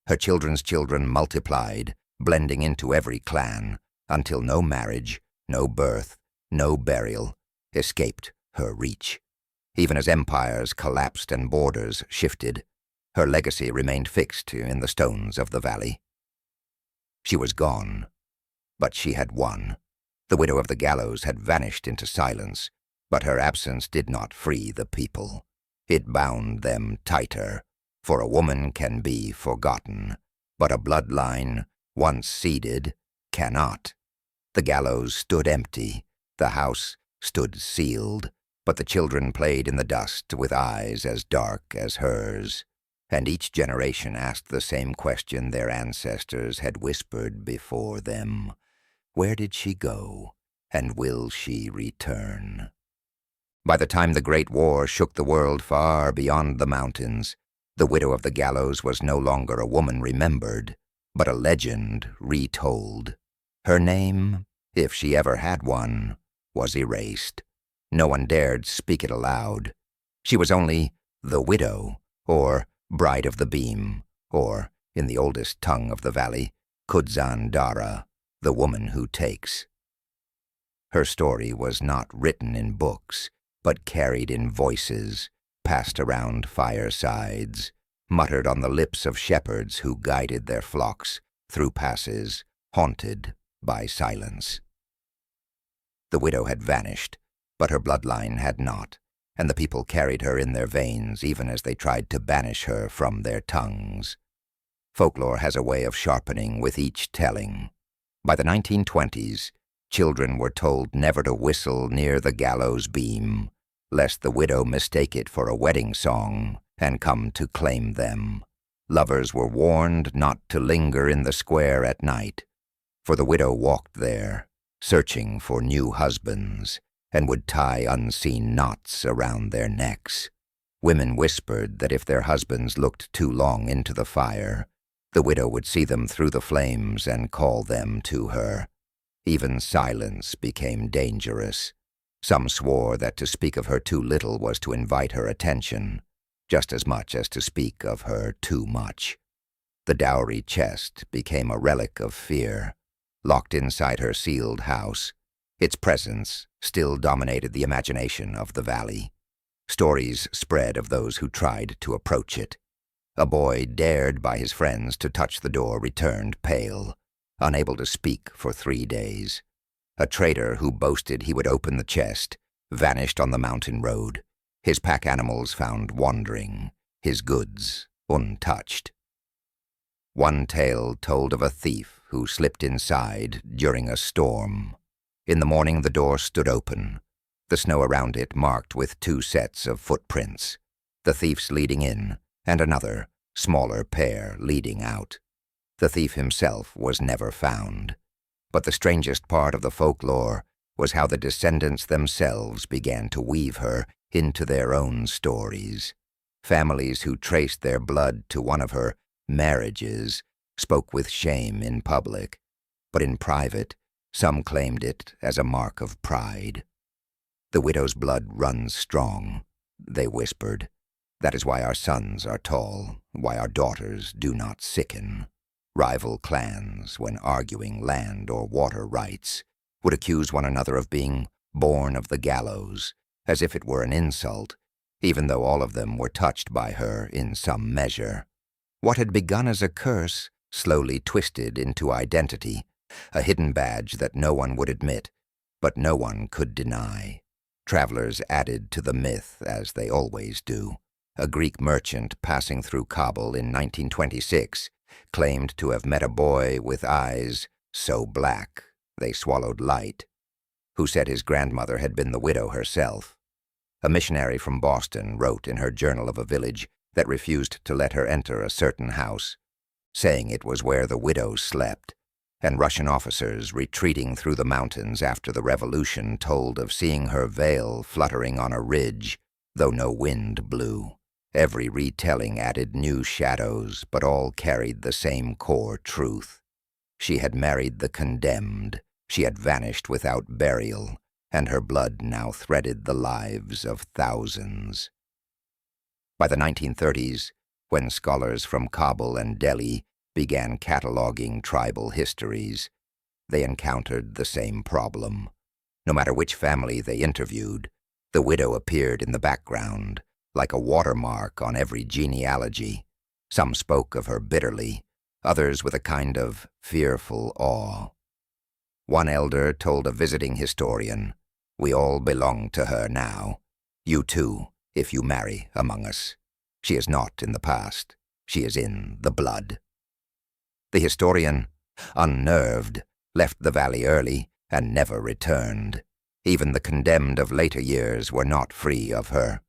[SPEAKER 1] Her children's children multiplied, blending into every clan, until no marriage, no birth, no burial escaped her reach. Even as empires collapsed and borders shifted, her legacy remained fixed in the stones of the valley. She was gone, but she had won. The widow of the gallows had vanished into silence, but her absence did not free the people. It bound them tighter, for a woman can be forgotten, but a bloodline, once seeded, cannot. The gallows stood empty, the house stood sealed, but the children played in the dust with eyes as dark as hers, and each generation asked the same question their ancestors had whispered before them. Where did she go, and will she return? By the time the Great War shook the world far beyond the mountains, the widow of the gallows was no longer a woman remembered, but a legend retold. Her name, if she ever had one, was erased. No one dared speak it aloud. She was only the widow, or bride of the beam, or, in the oldest tongue of the valley, Kudzan Dara, the woman who takes. Her story was not written in books, but carried in voices, passed around firesides, muttered on the lips of shepherds who guided their flocks through passes haunted by silence. The widow had vanished, but her bloodline had not, and the people carried her in their veins even as they tried to banish her from their tongues. Folklore has a way of sharpening with each telling. By the 1920s, children were told never to whistle near the gallows beam, lest the widow mistake it for a wedding song and come to claim them. Lovers were warned not to linger in the square at night, for the widow walked there, searching for new husbands, and would tie unseen knots around their necks. Women whispered that if their husbands looked too long into the fire, the widow would see them through the flames and call them to her. Even silence became dangerous. Some swore that to speak of her too little was to invite her attention, just as much as to speak of her too much. The dowry chest became a relic of fear, locked inside her sealed house. Its presence still dominated the imagination of the valley. Stories spread of those who tried to approach it. A boy dared by his friends to touch the door returned pale, unable to speak for 3 days. A trader who boasted he would open the chest vanished on the mountain road, his pack animals found wandering, his goods untouched. One tale told of a thief who slipped inside during a storm. In the morning the door stood open, the snow around it marked with 2 sets of footprints, the thief's leading in, and another, smaller pair leading out. The thief himself was never found. But the strangest part of the folklore was how the descendants themselves began to weave her into their own stories. Families who traced their blood to one of her marriages spoke with shame in public, but in private, some claimed it as a mark of pride. The widow's blood runs strong, they whispered. That is why our sons are tall, why our daughters do not sicken. Rival clans, when arguing land or water rights, would accuse one another of being born of the gallows, as if it were an insult, even though all of them were touched by her in some measure. What had begun as a curse slowly twisted into identity, a hidden badge that no one would admit, but no one could deny. Travelers added to the myth, as they always do. A Greek merchant passing through Kabul in 1926 claimed to have met a boy with eyes so black they swallowed light, who said his grandmother had been the widow herself. A missionary from Boston wrote in her journal of a village that refused to let her enter a certain house, saying it was where the widow slept, and Russian officers retreating through the mountains after the revolution told of seeing her veil fluttering on a ridge, though no wind blew. Every retelling added new shadows, but all carried the same core truth. She had married the condemned, she had vanished without burial, and her blood now threaded the lives of thousands. By the 1930s, when scholars from Kabul and Delhi began cataloging tribal histories, they encountered the same problem. No matter which family they interviewed, the widow appeared in the background, like a watermark on every genealogy. Some spoke of her bitterly, others with a kind of fearful awe. One elder told a visiting historian, "We all belong to her now. You too, if you marry among us. She is not in the past. She is in the blood." The historian, unnerved, left the valley early and never returned. Even the condemned of later years were not free of her.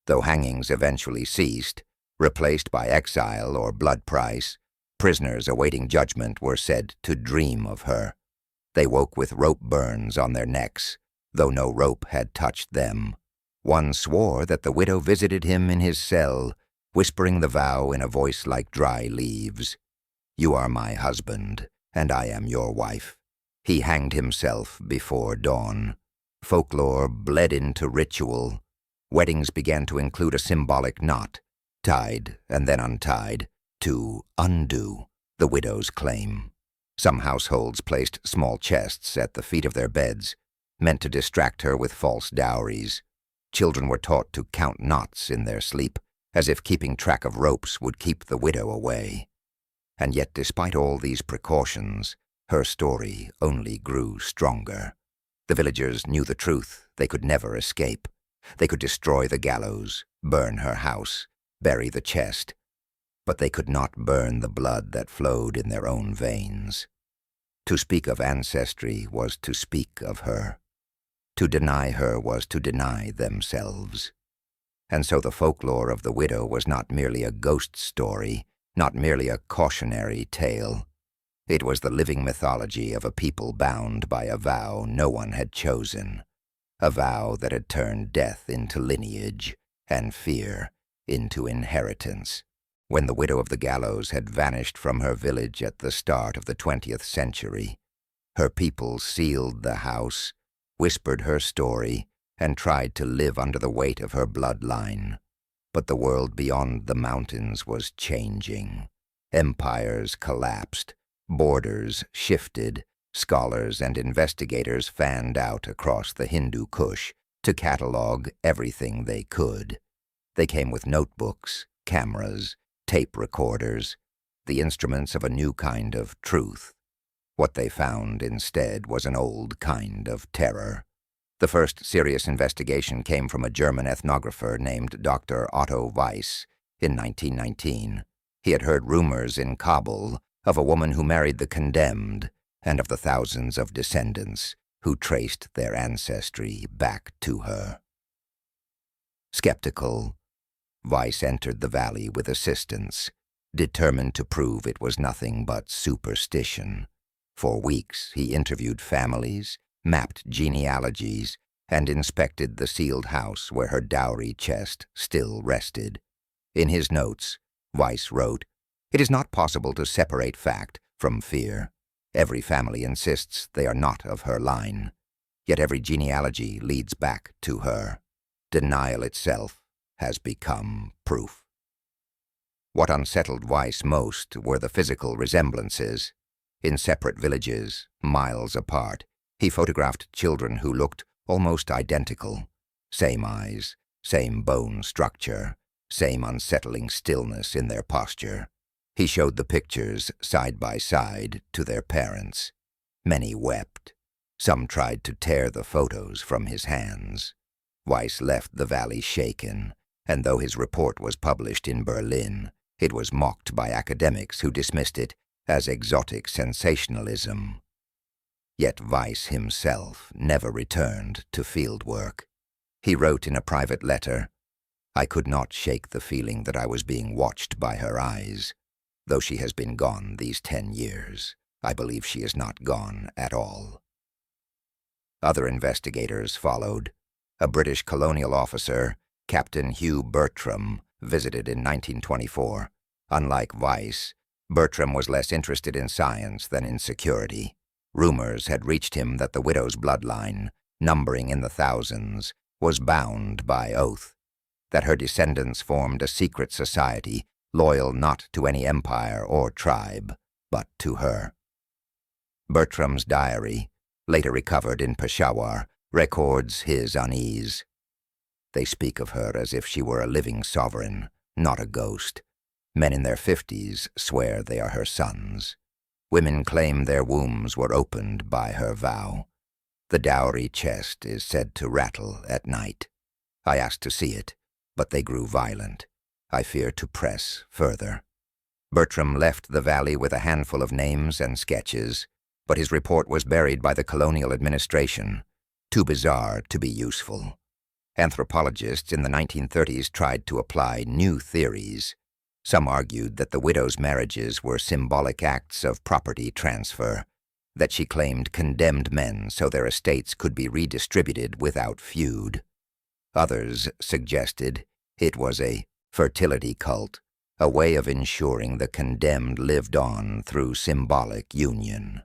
[SPEAKER 1] Though hangings eventually ceased, replaced by exile or blood price, prisoners awaiting judgment were said to dream of her. They woke with rope burns on their necks, though no rope had touched them. One swore that the widow visited him in his cell, whispering the vow in a voice like dry leaves. "You are my husband, and I am your wife." He hanged himself before dawn. Folklore bled into ritual. Weddings began to include a symbolic knot, tied and then untied, to undo the widow's claim. Some households placed small chests at the feet of their beds, meant to distract her with false dowries. Children were taught to count knots in their sleep, as if keeping track of ropes would keep the widow away. And yet, despite all these precautions, her story only grew stronger. The villagers knew the truth. They could never escape. They could destroy the gallows, burn her house, bury the chest, but they could not burn the blood that flowed in their own veins. To speak of ancestry was to speak of her. To deny her was to deny themselves. And so the folklore of the widow was not merely a ghost story, not merely a cautionary tale. It was the living mythology of a people bound by a vow no one had chosen, a vow that had turned death into lineage and fear into inheritance. When the widow of the gallows had vanished from her village at the start of the 20th century, her people sealed the house, whispered her story, and tried to live under the weight of her bloodline. But the world beyond the mountains was changing. Empires collapsed, borders shifted, scholars and investigators fanned out across the Hindu Kush to catalog everything they could. They came with notebooks, cameras, tape recorders, the instruments of a new kind of truth. What they found instead was an old kind of terror. The first serious investigation came from a German ethnographer named Dr. Otto Weiss in 1919. He had heard rumors in Kabul of a woman who married the condemned and of the thousands of descendants who traced their ancestry back to her. Skeptical, Weiss entered the valley with assistants, determined to prove it was nothing but superstition. For weeks he interviewed families, mapped genealogies, and inspected the sealed house where her dowry chest still rested. In his notes, Weiss wrote, "It is not possible to separate fact from fear. Every family insists they are not of her line, yet every genealogy leads back to her. Denial itself has become proof." What unsettled Weiss most were the physical resemblances. In separate villages, miles apart, he photographed children who looked almost identical. Same eyes, same bone structure, same unsettling stillness in their posture. He showed the pictures side by side to their parents. Many wept. Some tried to tear the photos from his hands. Weiss left the valley shaken, and though his report was published in Berlin, it was mocked by academics who dismissed it as exotic sensationalism. Yet Weiss himself never returned to field work. He wrote in a private letter, I could not shake the feeling that I was being watched by her eyes. Though she has been gone these 10 years, I believe she is not gone at all. Other investigators followed. A British colonial officer, Captain Hugh Bertram, visited in 1924. Unlike Weiss, Bertram was less interested in science than in security. Rumors had reached him that the widow's bloodline, numbering in the thousands, was bound by oath, that her descendants formed a secret society loyal not to any empire or tribe, but to her. Bertram's diary, later recovered in Peshawar, records his unease. They speak of her as if she were a living sovereign, not a ghost. Men in their 50s swear they are her sons. Women claim their wombs were opened by her vow. The dowry chest is said to rattle at night. I asked to see it, but they grew violent. I fear to press further. Bertram left the valley with a handful of names and sketches, but his report was buried by the colonial administration, too bizarre to be useful. Anthropologists in the 1930s tried to apply new theories. Some argued that the widow's marriages were symbolic acts of property transfer, that she claimed condemned men so their estates could be redistributed without feud. Others suggested it was a fertility cult, a way of ensuring the condemned lived on through symbolic union.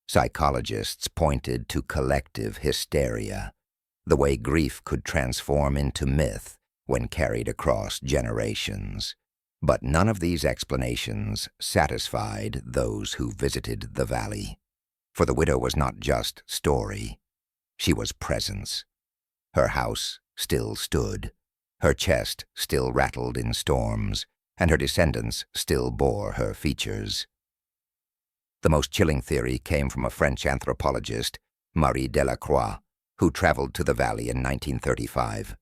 [SPEAKER 1] Psychologists pointed to collective hysteria, the way grief could transform into myth when carried across generations. But none of these explanations satisfied those who visited the valley. For the widow was not just story. She was presence. Her house still stood. Her chest still rattled in storms, and her descendants still bore her features. The most chilling theory came from a French anthropologist, Marie Delacroix, who traveled to the valley in 1935.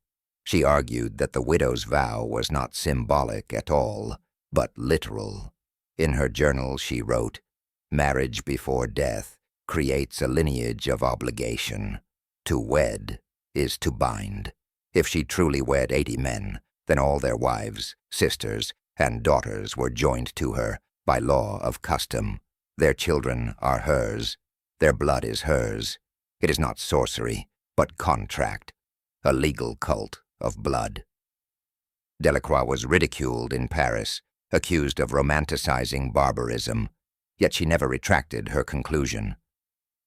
[SPEAKER 1] She argued that the widow's vow was not symbolic at all, but literal. In her journal she wrote, "Marriage before death creates a lineage of obligation. To wed is to bind. If she truly wed 80 men, then all their wives, sisters, and daughters were joined to her by law of custom. Their children are hers. Their blood is hers. It is not sorcery, but contract, a legal cult of blood." Delacroix was ridiculed in Paris, accused of romanticizing barbarism, yet she never retracted her conclusion.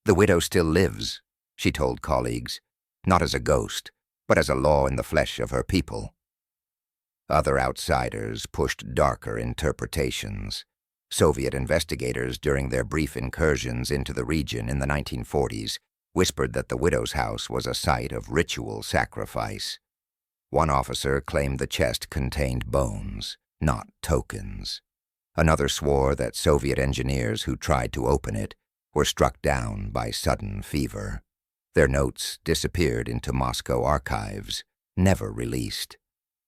[SPEAKER 1] "The widow still lives," she told colleagues, "not as a ghost, but as a law in the flesh of her people." Other outsiders pushed darker interpretations. Soviet investigators, during their brief incursions into the region in the 1940s, whispered that the widow's house was a site of ritual sacrifice. One officer claimed the chest contained bones, not tokens. Another swore that Soviet engineers who tried to open it were struck down by sudden fever. Their notes disappeared into Moscow archives, never released.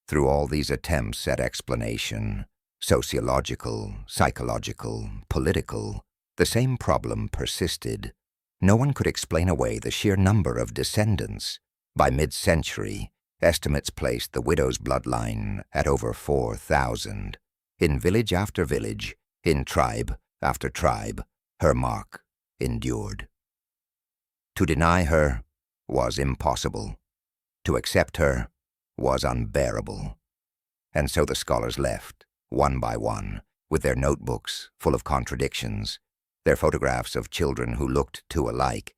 [SPEAKER 1] Through all these attempts at explanation, sociological, psychological, political, the same problem persisted. No one could explain away the sheer number of descendants. By mid-century, estimates placed the widow's bloodline at over 4,000. In village after village, in tribe after tribe, her mark endured. To deny her was impossible. To accept her was unbearable. And so the scholars left, one by one, with their notebooks full of contradictions, their photographs of children who looked too alike,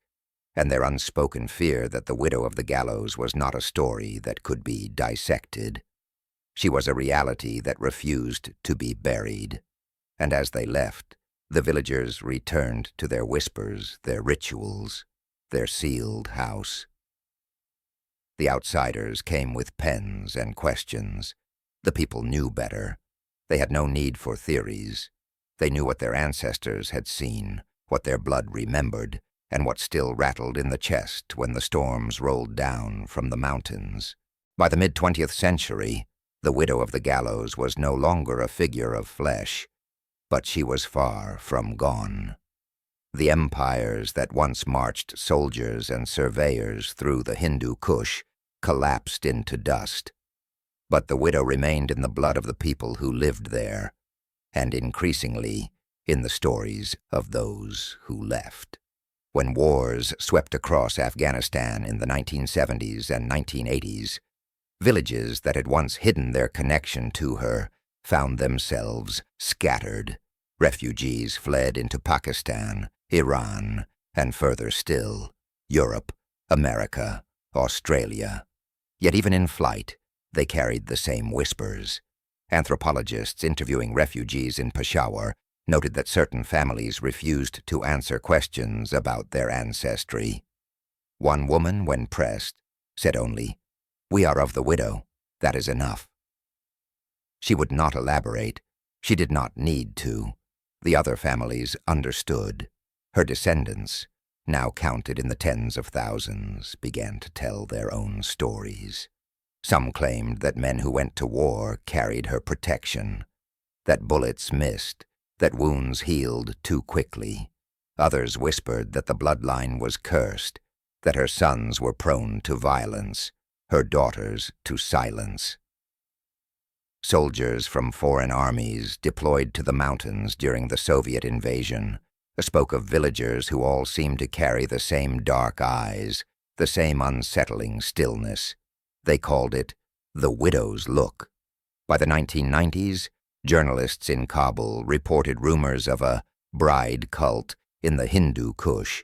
[SPEAKER 1] and their unspoken fear that the widow of the Gallows was not a story that could be dissected. She was a reality that refused to be buried. And as they left, the villagers returned to their whispers, their rituals, their sealed house. The outsiders came with pens and questions. The people knew better. They had no need for theories. They knew what their ancestors had seen, what their blood remembered, and what still rattled in the chest when the storms rolled down from the mountains. By the mid-20th century, the widow of the Gallows was no longer a figure of flesh, but she was far from gone. The empires that once marched soldiers and surveyors through the Hindu Kush collapsed into dust. But the widow remained in the blood of the people who lived there, and increasingly in the stories of those who left. When wars swept across Afghanistan in the 1970s and 1980s, villages that had once hidden their connection to her found themselves scattered. Refugees fled into Pakistan, Iran, and further still, Europe, America, Australia. Yet even in flight, they carried the same whispers. Anthropologists interviewing refugees in Peshawar noted that certain families refused to answer questions about their ancestry. One woman, when pressed, said only, "We are of the widow. That is enough." She would not elaborate. She did not need to. The other families understood. Her descendants, now counted in the tens of thousands, began to tell their own stories. Some claimed that men who went to war carried her protection, that bullets missed, that wounds healed too quickly. Others whispered that the bloodline was cursed, that her sons were prone to violence, her daughters to silence. Soldiers from foreign armies deployed to the mountains during the Soviet invasion spoke of villagers who all seemed to carry the same dark eyes, the same unsettling stillness. They called it the widow's look. By the 1990s, journalists in Kabul reported rumors of a bride cult in the Hindu Kush.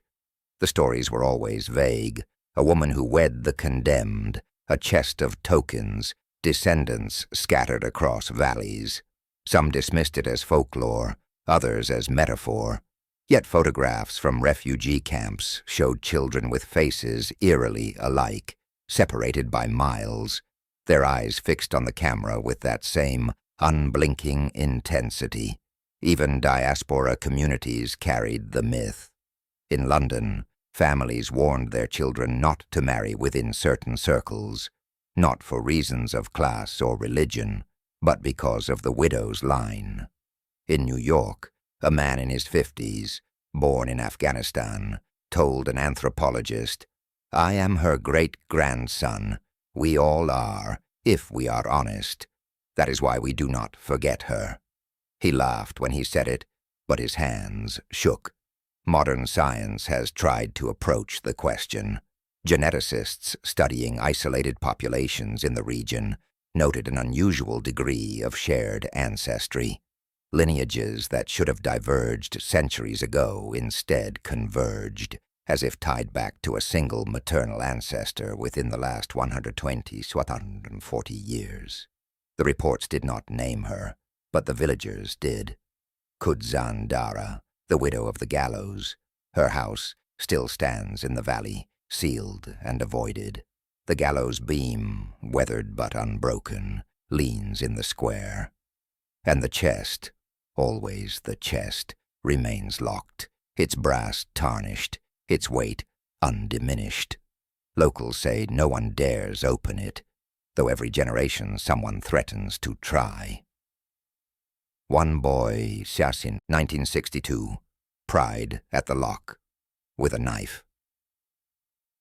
[SPEAKER 1] The stories were always vague: a woman who wed the condemned, a chest of tokens, descendants scattered across valleys. Some dismissed it as folklore, others as metaphor. Yet photographs from refugee camps showed children with faces eerily alike, separated by miles, their eyes fixed on the camera with that same unblinking intensity. Even diaspora communities carried the myth. In London, families warned their children not to marry within certain circles, not for reasons of class or religion, but because of the widow's line. In New York, a man in his 50s, born in Afghanistan, told an anthropologist, "I am her great-grandson. We all are, if we are honest. That is why we do not forget her." He laughed when he said it, but his hands shook. Modern science has tried to approach the question. Geneticists studying isolated populations in the region noted an unusual degree of shared ancestry. Lineages that should have diverged centuries ago instead converged, as if tied back to a single maternal ancestor within the last 140 years. The reports did not name her, but the villagers did. Kudzan Dara, the widow of the Gallows. Her house still stands in the valley, sealed and avoided. The gallows beam, weathered but unbroken, leans in the square. And the chest, always the chest, remains locked, its brass tarnished, its weight undiminished. Locals say no one dares open it, though every generation someone threatens to try. One boy, Siasin, 1962, pried at the lock with a knife.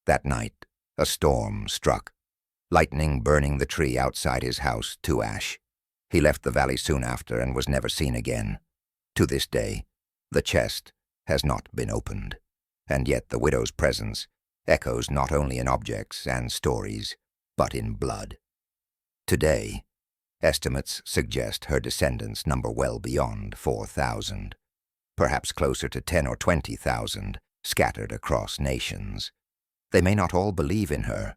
[SPEAKER 1] That night, a storm struck, lightning burning the tree outside his house to ash. He left the valley soon after and was never seen again. To this day, the chest has not been opened, and yet the widow's presence echoes not only in objects and stories, but in blood. Today, estimates suggest her descendants number well beyond 4,000, perhaps closer to 10 or 20,000, scattered across nations. They may not all believe in her,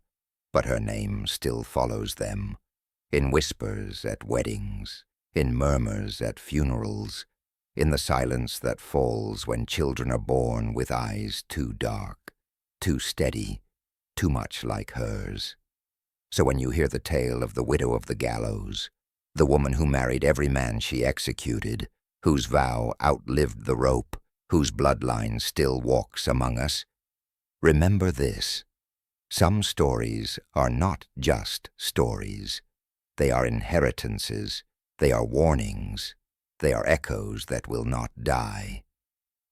[SPEAKER 1] but her name still follows them, in whispers at weddings, in murmurs at funerals, in the silence that falls when children are born with eyes too dark, too steady, too much like hers. So when you hear the tale of the widow of the Gallows, the woman who married every man she executed, whose vow outlived the rope, whose bloodline still walks among us, remember this: some stories are not just stories. They are inheritances, they are warnings, they are echoes that will not die.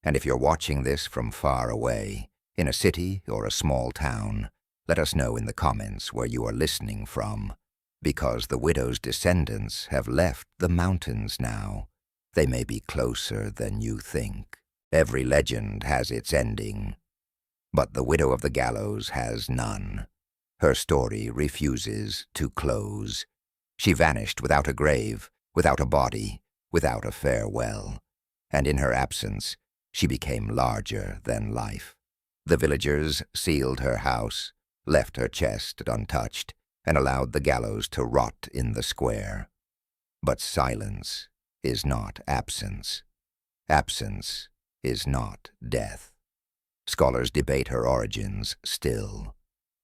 [SPEAKER 1] And if you're watching this from far away, in a city or a small town, let us know in the comments where you are listening from, because the widow's descendants have left the mountains now. They may be closer than you think. Every legend has its ending, but the widow of the gallows has none. Her story refuses to close. She vanished without a grave, without a body, without a farewell, and in her absence she became larger than life. The villagers sealed her house, left her chest untouched, and allowed the gallows to rot in the square. But silence is not absence. Absence is not death. Scholars debate her origins still.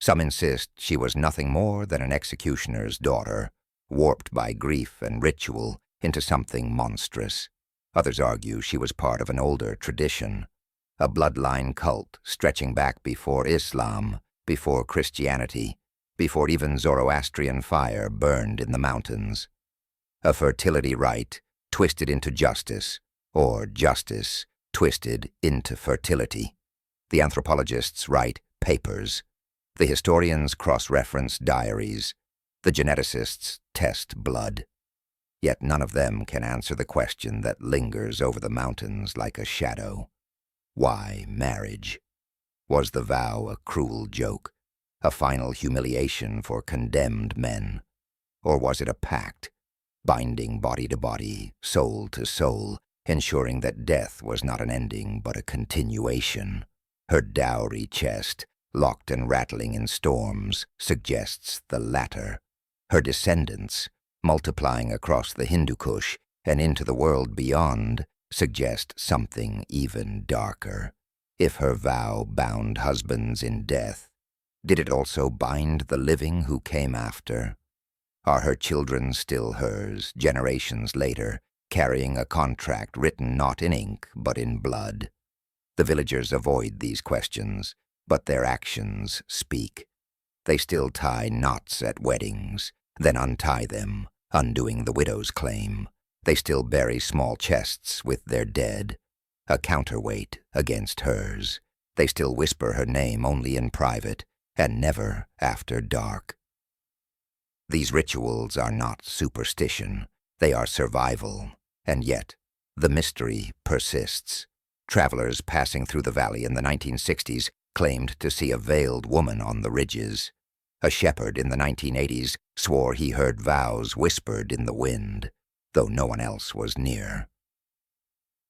[SPEAKER 1] Some insist she was nothing more than an executioner's daughter, warped by grief and ritual into something monstrous. Others argue she was part of an older tradition, a bloodline cult stretching back before Islam, before Christianity, before even Zoroastrian fire burned in the mountains. A fertility rite twisted into justice, or justice twisted into fertility. The anthropologists write papers. The historians cross-reference diaries. The geneticists test blood. Yet none of them can answer the question that lingers over the mountains like a shadow. Why marriage? Was the vow a cruel joke, a final humiliation for condemned men? Or was it a pact, binding body to body, soul to soul, ensuring that death was not an ending but a continuation? Her dowry chest, locked and rattling in storms, suggests the latter. Her descendants, multiplying across the Hindu Kush and into the world beyond, suggest something even darker. If her vow bound husbands in death, did it also bind the living who came after? Are her children still hers, generations later, carrying a contract written not in ink but in blood? The villagers avoid these questions, but their actions speak. They still tie knots at weddings, then untie them, undoing the widow's claim. They still bury small chests with their dead, a counterweight against hers. They still whisper her name only in private, and never after dark. These rituals are not superstition, they are survival, and yet the mystery persists. Travelers passing through the valley in the 1960s claimed to see a veiled woman on the ridges. A shepherd in the 1980s swore he heard vows whispered in the wind, though no one else was near.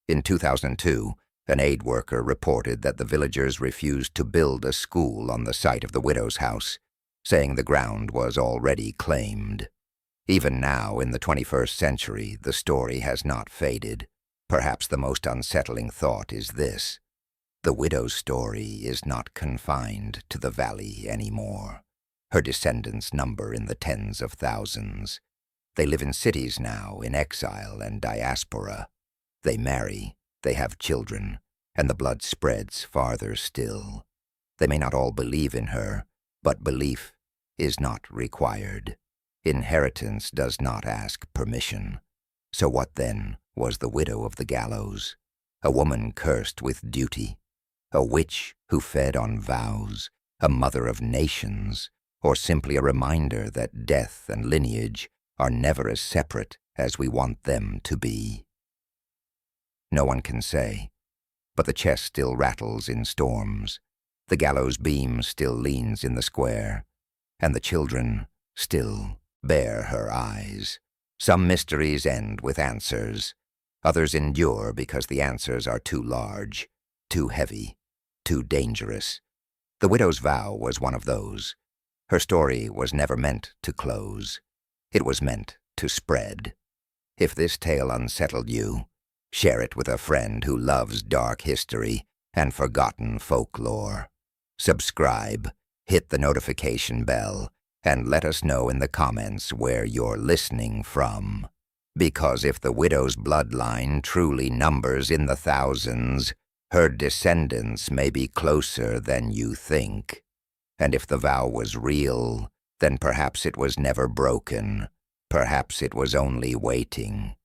[SPEAKER 1] In 2002, an aid worker reported that the villagers refused to build a school on the site of the widow's house, saying the ground was already claimed. Even now, in the 21st century, the story has not faded. Perhaps the most unsettling thought is this: the widow's story is not confined to the valley anymore. Her descendants number in the tens of thousands. They live in cities now, in exile and diaspora. They marry, they have children, and the blood spreads farther still. They may not all believe in her, but belief is not required. Inheritance does not ask permission. So what then was the widow of the gallows? A woman cursed with duty? A witch who fed on vows? A mother of nations? Or simply a reminder that death and lineage are never as separate as we want them to be? No one can say, but the chest still rattles in storms. The gallows beam still leans in the square, and the children still bear her eyes. Some mysteries end with answers. Others endure because the answers are too large, too heavy, too dangerous. The widow's vow was one of those. Her story was never meant to close. It was meant to spread. If this tale unsettled you, share it with a friend who loves dark history and forgotten folklore. Subscribe, hit the notification bell, and let us know in the comments where you're listening from. Because if the widow's bloodline truly numbers in the thousands, her descendants may be closer than you think. And if the vow was real, then perhaps it was never broken. Perhaps it was only waiting.